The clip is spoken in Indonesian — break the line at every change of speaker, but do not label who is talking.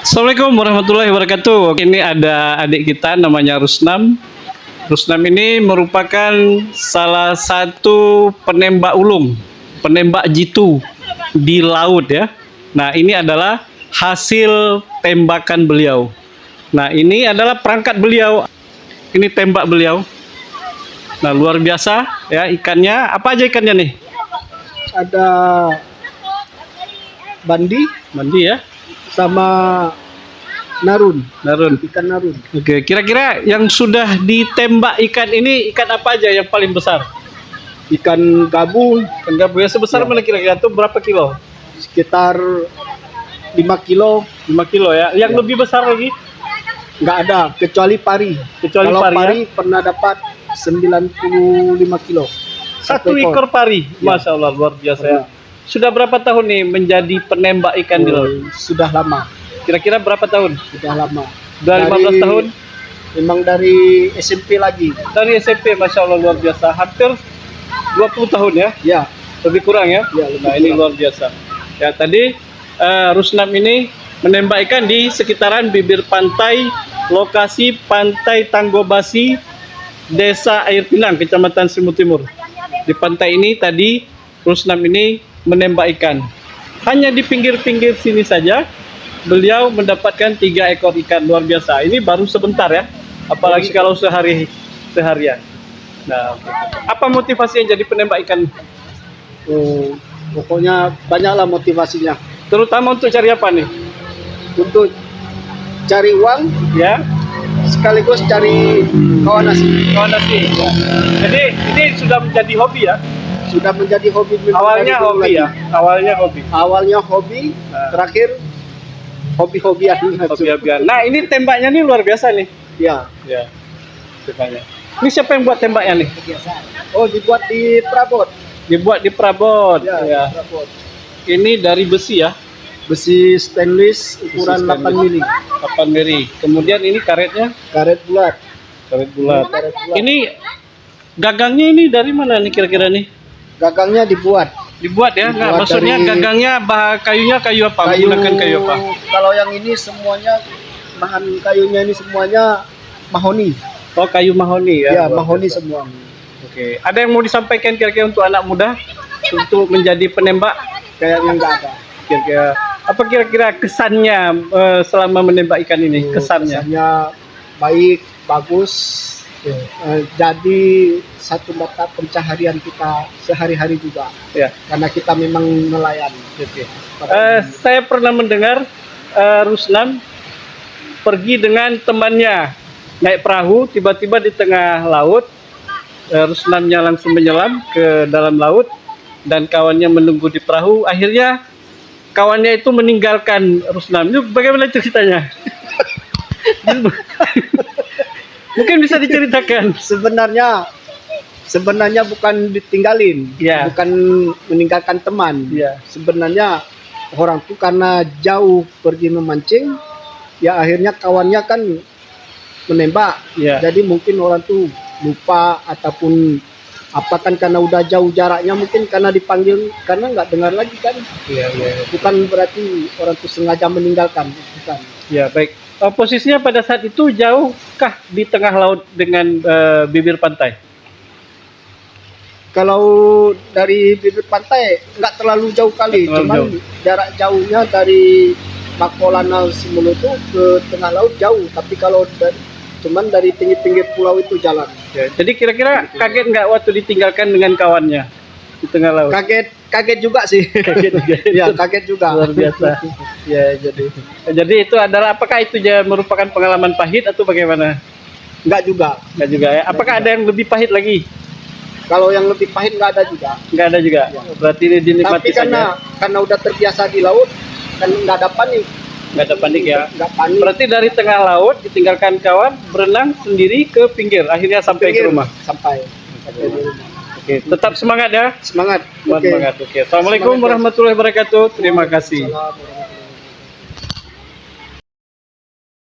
Assalamualaikum warahmatullahi wabarakatuh. Ini ada adik kita namanya Rusnam. Rusnam ini merupakan salah satu penembak ulung, penembak jitu di laut ya. Nah, ini adalah hasil tembakan beliau. Nah, ini adalah perangkat beliau. Ini tembak beliau. Nah, luar biasa ya ikannya. Apa aja ikannya nih?
Ada bandi
Mandi ya.
sama narun, ikan narun.
Oke, kira-kira yang sudah ditembak ikan ini ikan apa aja yang paling besar?
Ikan gabus
Ikan gabus ya, sebesar mana kira-kira tuh berapa kilo?
sekitar 5 kilo,
5 kilo ya. Yang lebih besar lagi?
nggak ada kecuali pari.
Kecuali
Kalau
pari,
pari
ya?
pernah dapat 95 kilo.
Satu ekor pari. Masya Allah, luar biasa ya. Sudah berapa tahun nih menjadi penembak ikan di laut?
Sudah lama,
Kira-kira berapa tahun?
sudah lama.
Sudah 15 tahun?
Memang dari SMP lagi.
Dari SMP, Masya Allah, luar biasa. Hampir 20 tahun ya?
Ya,
Lebih kurang ya?
Ya, lebih
Nah, ini
kurang.
luar biasa. Ya, tadi Rusnam ini menembak ikan di sekitaran bibir pantai, lokasi Pantai Tanggobasi, Desa Air Pinang, Kecamatan Seribu Timur. Di pantai ini tadi Rusnam ini menembak ikan. Hanya di pinggir-pinggir sini saja beliau mendapatkan 3 ekor ikan, luar biasa. Ini baru sebentar ya, apalagi kalau seharian. Nah, apa motivasinya jadi penembak ikan?
oh, pokoknya banyaklah motivasinya.
Terutama untuk cari apa nih?
Untuk cari uang
Ya,
sekaligus cari kawan nasi.
kawan nasi. Jadi ini sudah menjadi hobi ya.
Sudah menjadi hobi.
Awalnya
dari dulu
hobi
lagi.
ya. Awalnya hobi.
Awalnya hobi,
Nah.
terakhir hobi-hobian.
Hobi-hobian. Nah, ini tembaknya nih luar biasa nih.
Ya.
Ya. Tembaknya. Ini siapa yang buat tembaknya nih?
Oh, dibuat di perabot.
Dibuat di perabot.
Ya,
Ya.
di perabot.
Ini dari besi ya.
Besi stainless ukuran 8 mili.
8 mili. Kemudian ini karetnya
Karet bulat.
karet bulat.
Karet bulat.
Ini gagangnya ini dari mana nih kira-kira nih?
Gagangnya dibuat.
Dibuat ya? Nggak,
Dibuat
maksudnya
dari-
gagangnya kayunya kayu apa? Menggunakan kayu apa?
Kalau yang ini semuanya bahan kayunya ini semuanya mahoni.
Oh, kayu mahoni ya.
Ya,
Luar
mahoni
biasa.
semua.
Oke. Ada yang mau disampaikan kira-kira untuk anak muda untuk menjadi penembak?
Kayaknya nggak ada.
Kira-kira apa kira-kira kesannya selama menembak ikan ini? Kesannya?
Kesannya baik, bagus. Jadi satu mata pencaharian kita sehari-hari juga.
Ya.
Karena kita memang nelayan.
Oke. Saya pernah mendengar Rusnam pergi dengan temannya naik perahu, tiba-tiba di tengah laut Rusnamnya langsung menyelam ke dalam laut dan kawannya menunggu di perahu. Akhirnya kawannya itu meninggalkan Rusnam. Itu bagaimana ceritanya? Mungkin bisa diceritakan.
Sebenarnya bukan ditinggalin,
Ya.
bukan meninggalkan teman.
Ya.
Sebenarnya orang tuh karena jauh pergi memancing, ya akhirnya kawannya kan menembak.
Ya.
Jadi mungkin orang tuh lupa ataupun apa kan karena udah jauh jaraknya, mungkin karena dipanggil karena nggak dengar lagi kan.
Iya, iya.
Bukan berarti orang tuh sengaja meninggalkan, bukan.
Ya, baik. Posisinya pada saat itu jauhkah di tengah laut dengan bibir pantai?
Kalau dari bibir pantai nggak terlalu jauh kali,
Nggak terlalu
cuman
jauh.
jarak jauhnya dari Bakolana Simulu itu ke tengah laut jauh. Tapi kalau cuman dari pinggir-pinggir pulau itu jalan.
Ya, jadi kira-kira kaget nggak waktu ditinggalkan dengan kawannya di tengah laut?
Kaget juga sih.
Kaget juga.
Ya, kaget juga.
Luar biasa. Ya, jadi itu adalah apakah itu merupakan pengalaman pahit atau bagaimana?
Nggak juga.
Nggak juga ya. Apakah ada yang lebih pahit lagi?
Kalau yang lebih pahit nggak ada juga.
Nggak ada juga.
Ya.
Berarti ini dinikmati
Tapi karena udah terbiasa di laut, kan nggak ada panik.
nggak ada panik ya.
Nggak panik.
Berarti dari tengah laut ditinggalkan kawan berenang sendiri ke pinggir, akhirnya sampai ke rumah.
Sampai di rumah.
Oke, tetap semangat ya.
Semangat.
Semangat. Oke. Assalamualaikum
Semangat, ya.
warahmatullahi wabarakatuh. Terima kasih.
Assalamualaikum.